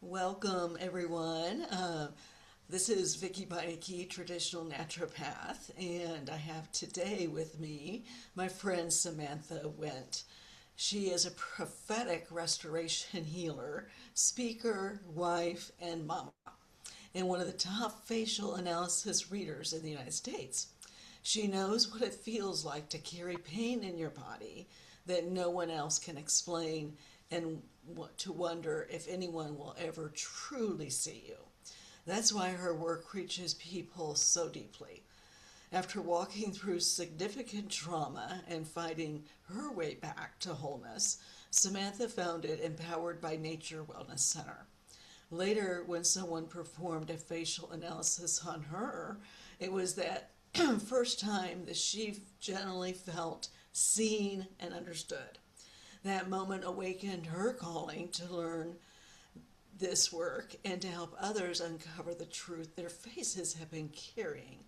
Welcome, everyone. This is Vickie Beineke, traditional naturopath, and I have today with me my friend Samantha Wendt. She is a prophetic restoration healer, speaker, wife, and mama, and one of the top facial analysis readers in the United States. She knows what it feels like to carry pain in your body that no one else can explain and to wonder if anyone will ever truly see you. That's why her work reaches people so deeply. After walking through significant trauma and fighting her way back to wholeness, Samantha founded Empowered by Nature Wellness Center. Later, when someone performed a facial analysis on her, it was that first time that she generally felt seen and understood. That moment awakened her calling to learn this work and to help others uncover the truth their faces have been carrying.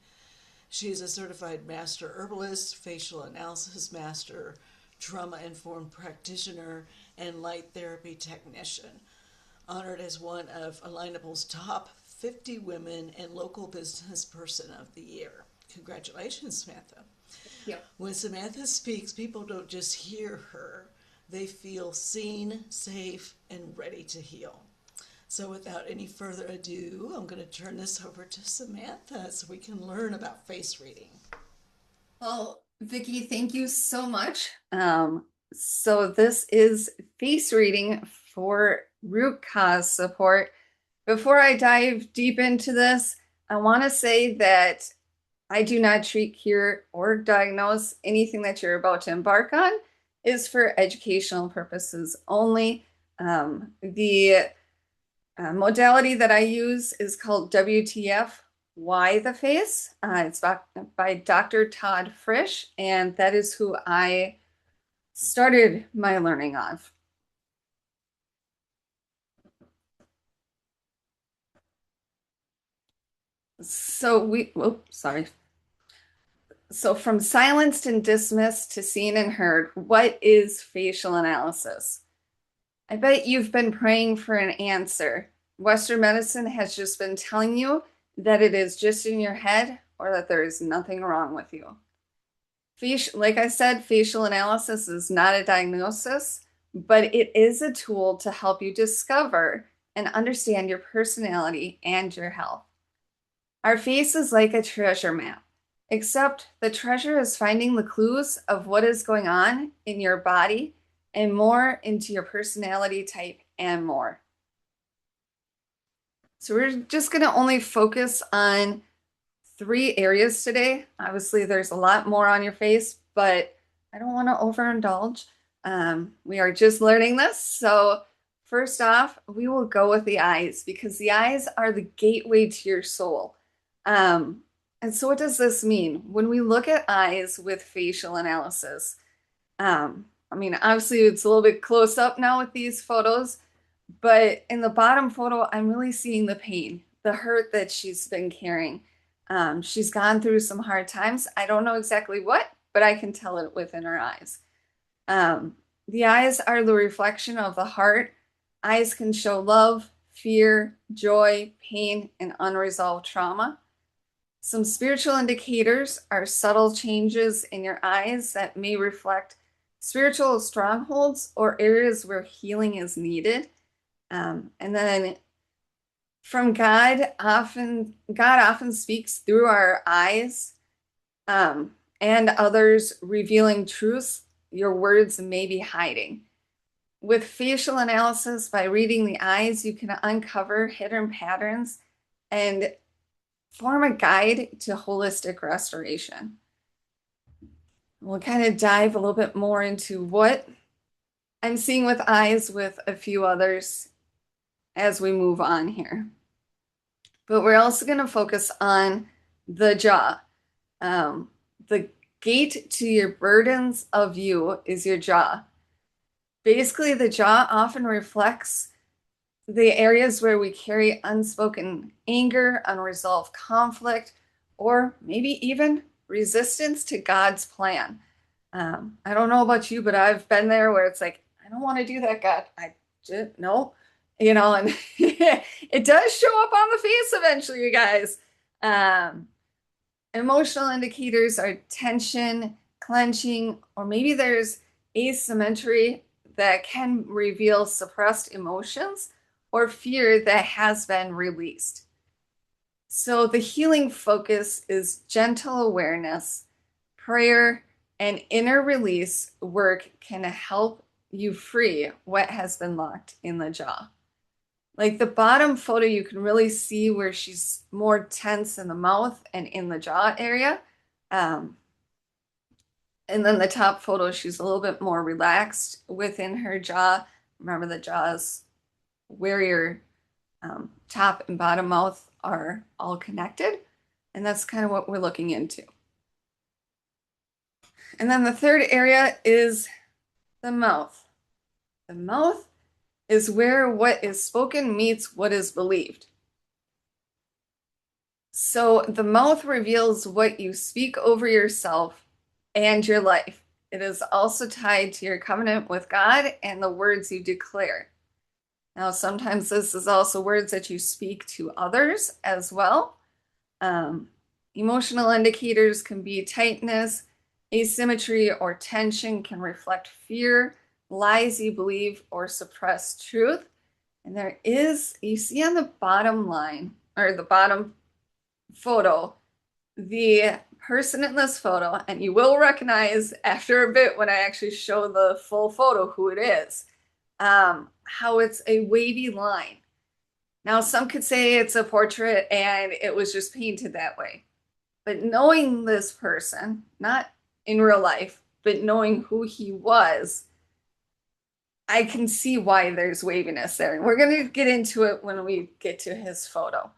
She's a certified master herbalist, facial analysis master, trauma informed practitioner, and light therapy technician. Honored as one of Alignable's top 50 women and local business person of the year. Congratulations, Samantha. Yep. When Samantha speaks, people don't just hear her, they feel seen, safe, and ready to heal. So, without any further ado, I'm going to turn this over to Samantha so we can learn about face reading. Well, Vicki, thank you so much. So this is face reading for root cause support. Before I dive deep into this, I want to say that I do not treat, cure, or diagnose anything that you're about to embark on. Is for educational purposes only. The modality that I use is called WTF, Why the Face. It's by Dr. Todd Frisch, and that is who I started my learning of. Sorry. So from silenced and dismissed to seen and heard, what is facial analysis? I bet you've been praying for an answer. Western medicine has just been telling you that it is just in your head or that there is nothing wrong with you. Like I said, facial analysis is not a diagnosis, but it is a tool to help you discover and understand your personality and your health. Our face is like a treasure map, except the treasure is finding the clues of what is going on in your body and more into your personality type and more. So we're just going to only focus on 3 areas today. Obviously, there's a lot more on your face, but I don't want to overindulge. We are just learning this. So first off, we will go with the eyes because the eyes are the gateway to your soul. And so what does this mean? When we look at eyes with facial analysis, obviously it's a little bit close up now with these photos, but in the bottom photo, I'm really seeing the pain, the hurt that she's been carrying. She's gone through some hard times. I don't know exactly what, but I can tell it within her eyes. The eyes are the reflection of the heart. Eyes can show love, fear, joy, pain, and unresolved trauma. Some spiritual indicators are subtle changes in your eyes that may reflect spiritual strongholds or areas where healing is needed. And then from God often speaks through our eyes, and others revealing truths your words may be hiding. With facial analysis, by reading the eyes, you can uncover hidden patterns and form a guide to holistic restoration. We'll kind of dive a little bit more into what I'm seeing with eyes with a few others as we move on here. But we're also going to focus on the jaw. The gate to your burdens of you is your jaw. Basically, the jaw often reflects the areas where we carry unspoken anger, unresolved conflict, or maybe even resistance to God's plan. I don't know about you, but I've been there where it's like, I don't want to do that, God. I just, no, and It does show up on the face eventually, you guys. Um, Emotional indicators are tension, clenching, or maybe there's asymmetry that can reveal suppressed emotions or fear that has been released. So the healing focus is gentle awareness, prayer, and inner release work can help you free what has been locked in the jaw. Like the bottom photo, you can really see where she's more tense in the mouth and in the jaw area. Um, and then the top photo, she's a little bit more relaxed within her jaw. Remember, the jaw is where your top and bottom mouth are all connected. And that's kind of what we're looking into. And then the third area is the mouth. The mouth is where what is spoken meets what is believed. So the mouth reveals what you speak over yourself and your life. It is also tied to your covenant with God and the words you declare. Now, sometimes this is also words that you speak to others as well. Emotional indicators can be tightness, asymmetry, or tension can reflect fear, lies you believe, or suppressed truth. And there is, you see on the bottom line, or the bottom photo, the person in this photo, and you will recognize after a bit when I actually show the full photo who it is, how it's a wavy line. Now, some could say it's a portrait and it was just painted that way. But knowing this person, not in real life, but knowing who he was, I can see why there's waviness there. And we're going to get into it when we get to his photo.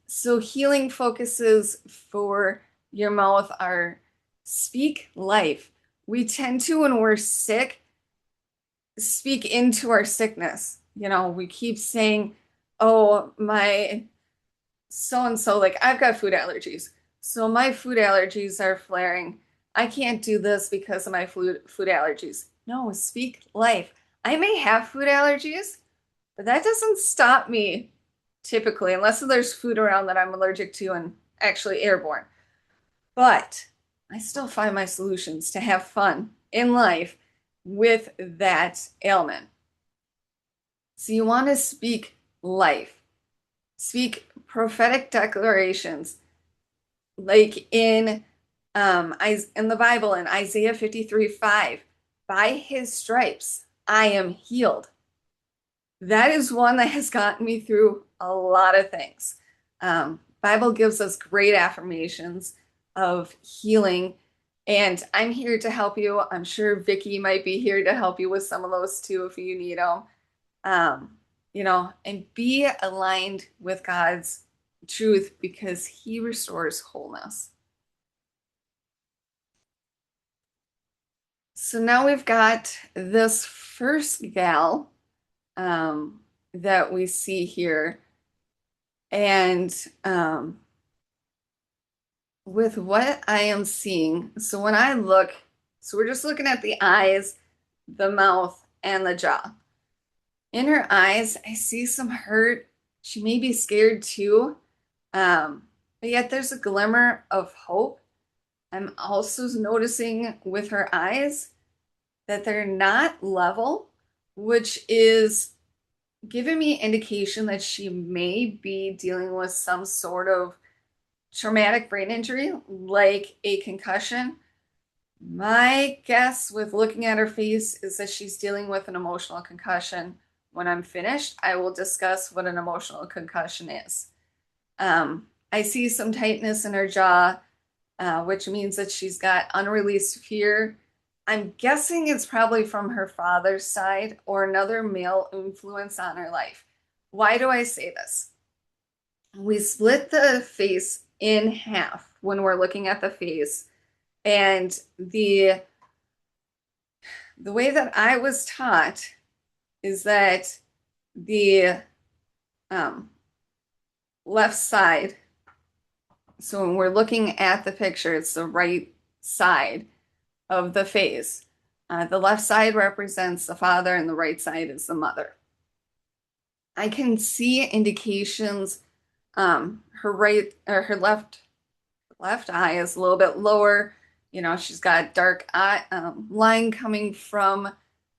So healing focuses for your mouth are speak life. We tend to, when we're sick, speak into our sickness. You know, we keep saying, oh, my so-and-so, like I've got food allergies. So my food allergies are flaring. I can't do this because of my food allergies. No, speak life. I may have food allergies, but that doesn't stop me typically, unless there's food around that I'm allergic to and actually airborne. But I still find my solutions to have fun in life with that ailment. So you want to speak life. Speak prophetic declarations, like in the Bible in Isaiah 53:5. By his stripes I am healed. That is one that has gotten me through a lot of things. Bible gives us great affirmations of healing, and I'm here to help you. I'm sure Vickie might be here to help you with some of those too if you need them. You know, and be aligned with God's truth because he restores wholeness. So now we've got this first gal that we see here. And with what I am seeing, so when I look, so we're just looking at the eyes, the mouth, and the jaw. In her eyes, I see some hurt. She may be scared too. But yet there's a glimmer of hope. I'm also noticing with her eyes that they're not level, which is giving me indication that she may be dealing with some sort of traumatic brain injury, like a concussion. My guess with looking at her face is that she's dealing with an emotional concussion. When I'm finished, I will discuss what an emotional concussion is. I see some tightness in her jaw, which means that she's got unreleased fear. I'm guessing it's probably from her father's side or another male influence on her life. Why do I say this? We split the face in half when we're looking at the face, and the way that I was taught is that the left side, so when we're looking at the picture, it's the right side of the face. The left side represents the father and the right side is the mother. I can see indications. Her right or her left eye is a little bit lower. You know, she's got a dark eye line coming from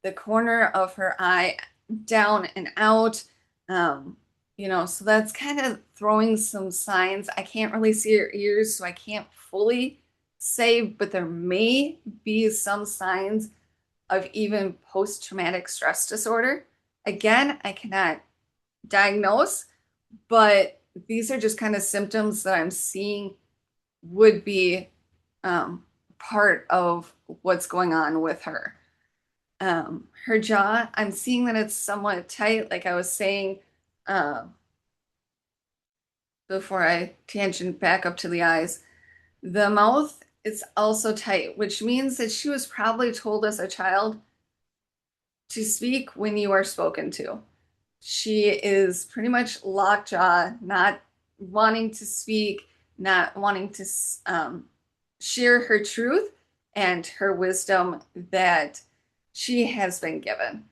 the corner of her eye down and out. Um, you know, so that's kind of throwing some signs. I can't really see her ears, so I can't fully say, but there may be some signs of even post-traumatic stress disorder. Again, I cannot diagnose, but these are just kind of symptoms that I'm seeing would be part of what's going on with her. Her jaw, I'm seeing that it's somewhat tight, like I was saying before I tangent back up to the eyes. The mouth is also tight, which means that she was probably told as a child to speak when you are spoken to. She is pretty much lockjaw, not wanting to speak, not wanting to share her truth and her wisdom that she has been given.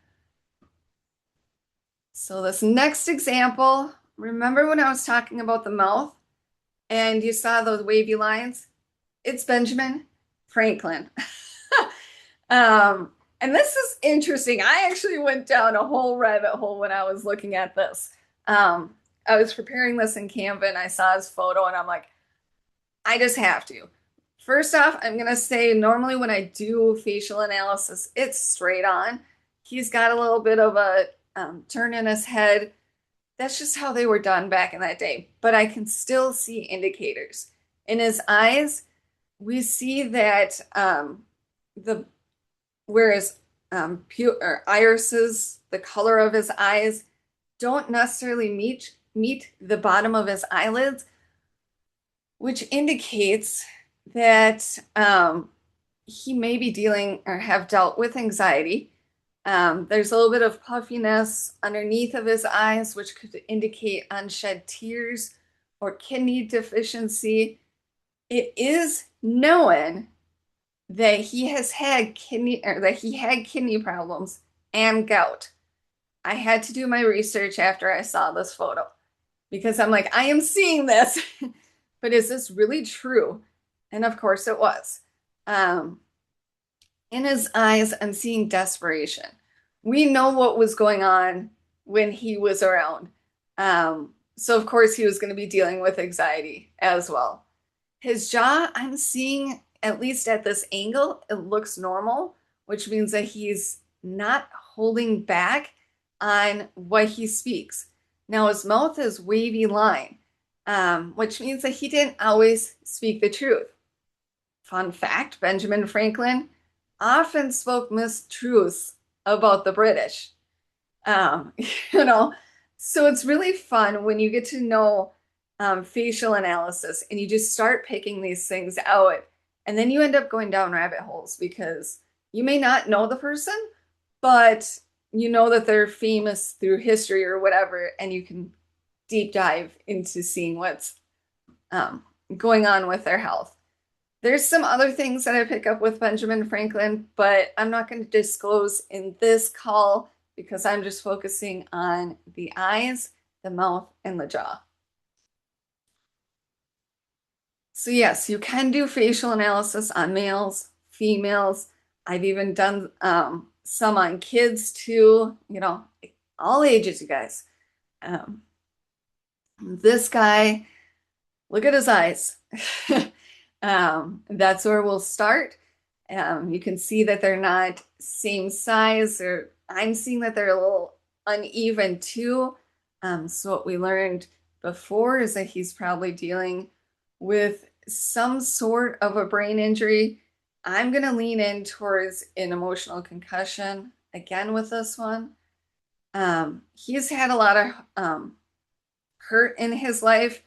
So, this next example, remember when I was talking about the mouth and you saw those wavy lines? It's Benjamin Franklin. And this is interesting. I actually went down a whole rabbit hole when I was looking at this. I was preparing this in Canva and I saw his photo and I'm like, I just have to. First off, I'm going to say normally when I do facial analysis, it's straight on. He's got a little bit of a turn in his head. That's just how they were done back in that day. But I can still see indicators. In his eyes, we see that the whereas irises, the color of his eyes, don't necessarily meet the bottom of his eyelids, which indicates that he may be dealing or have dealt with anxiety. There's a little bit of puffiness underneath of his eyes, which could indicate unshed tears or kidney deficiency. It is known that he has had kidney problems and gout. I had to do my research after I saw this photo because I'm like, I am seeing this, but is this really true? And of course it was. In his eyes, I'm seeing desperation. We know what was going on when he was around. So of course he was going to be dealing with anxiety as well. His jaw, I'm seeing, at least at this angle, it looks normal, which means that he's not holding back on what he speaks. Now his mouth is wavy line, which means that he didn't always speak the truth. Fun fact, Benjamin Franklin often spoke mistruths about the British. You know, so it's really fun when you get to know facial analysis and you just start picking these things out. And then you end up going down rabbit holes because you may not know the person, but you know that they're famous through history or whatever, and you can deep dive into seeing what's going on with their health. There's some other things that I pick up with Benjamin Franklin, but I'm not going to disclose in this call because I'm just focusing on the eyes, the mouth, and the jaw. So yes, you can do facial analysis on males, females. I've even done some on kids too, you know, all ages, you guys. This guy, look at his eyes. That's where we'll start. You can see that they're not same size, or I'm seeing that they're a little uneven too. So what we learned before is that he's probably dealing with some sort of a brain injury. I'm going to lean in towards an emotional concussion again with this one. He's had a lot of hurt in his life,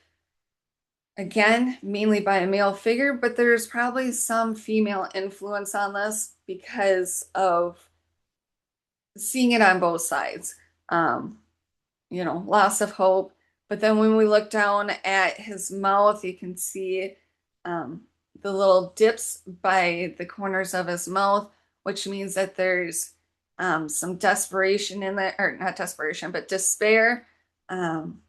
again, mainly by a male figure, but there's probably some female influence on this because of seeing it on both sides. You know, loss of hope. But then when we look down at his mouth, you can see the little dips by the corners of his mouth, which means that there's some desperation in there, or not desperation, but despair. Um,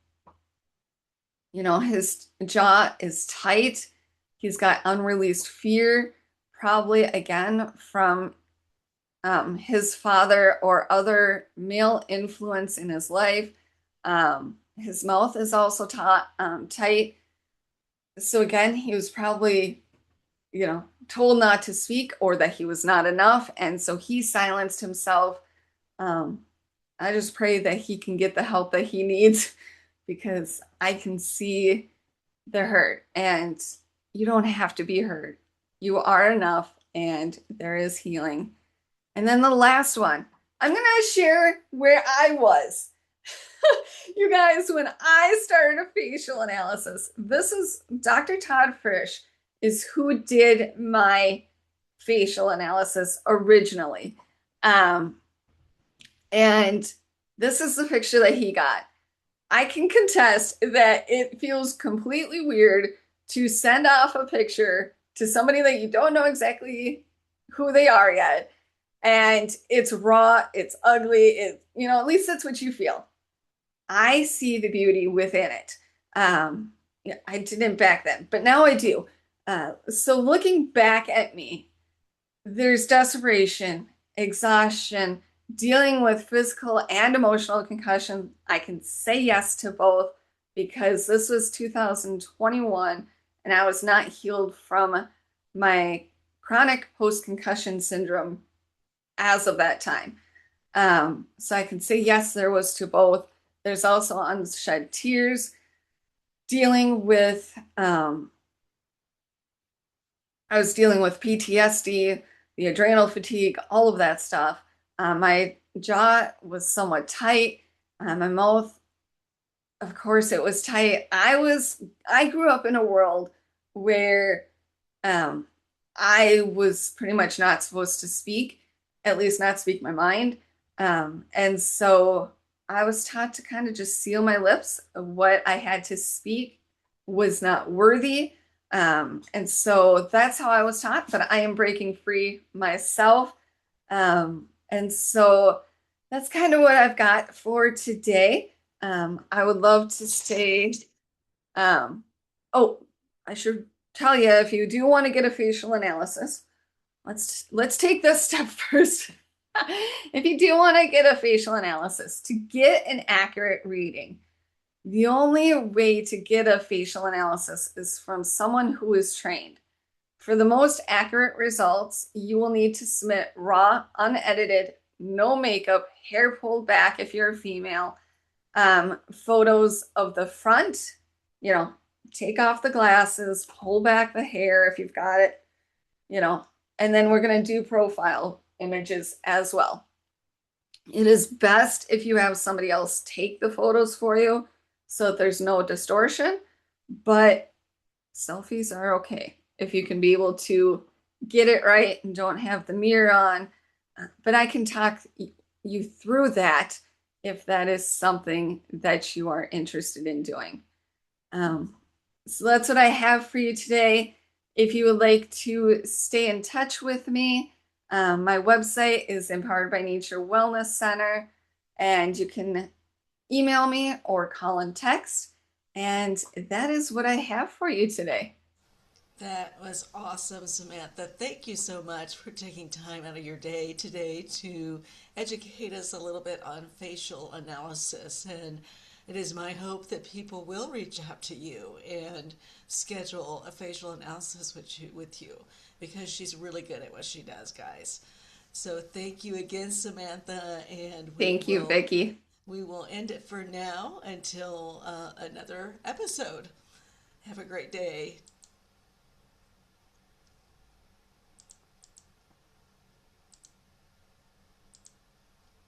his jaw is tight. He's got unreleased fear, probably again from his father or other male influence in his life. His mouth is also tight. So again, he was probably, told not to speak or that he was not enough. And so he silenced himself. Um, I just pray that he can get the help that he needs because I can see the hurt and you don't have to be hurt. You are enough and there is healing. And then the last one, I'm going to share where I was. You guys, when I started a facial analysis, this is Dr. Todd Frisch is who did my facial analysis originally. And this is the picture that he got. I can contest that it feels completely weird to send off a picture to somebody that you don't know exactly who they are yet. And it's raw, it's ugly, at least that's what you feel. I see the beauty within it. I didn't back then, but now I do. So looking back at me, there's desperation, exhaustion, dealing with physical and emotional concussion. I can say yes to both because this was 2021 and I was not healed from my chronic post-concussion syndrome as of that time. So I can say yes, there was to both. There's also unshed tears, dealing with, I was dealing with PTSD, the adrenal fatigue, all of that stuff. My jaw was somewhat tight. My mouth, of course, it was tight. I grew up in a world where I was pretty much not supposed to speak, at least not speak my mind. And so I was taught to kind of just seal my lips. What I had to speak was not worthy. And so that's how I was taught, but I am breaking free myself. And so that's kind of what I've got for today. I would love to stay. Oh, I should tell you, if you do want to get a facial analysis, let's take this step first. If you do want to get a facial analysis to get an accurate reading, the only way to get a facial analysis is from someone who is trained. For the most accurate results, you will need to submit raw, unedited, no makeup, hair pulled back if you're a female, photos of the front, take off the glasses, pull back the hair if you've got it, and then we're going to do profile images as well. It is best if you have somebody else take the photos for you so that there's no distortion, but selfies are okay if you can be able to get it right and don't have the mirror on. But I can talk you through that if that is something that you are interested in doing. So that's what I have for you today. If you would like to stay in touch with me, my website is Empowered by Nature Wellness Center, and you can email me or call and text. And that is what I have for you today. That was awesome, Samantha. Thank you so much for taking time out of your day today to educate us a little bit on facial analysis. And it is my hope that people will reach out to you and schedule a facial analysis with you because she's really good at what she does, guys. So thank you again, Samantha, and Thank you, Vickie. we will end it for now until another episode. Have a great day.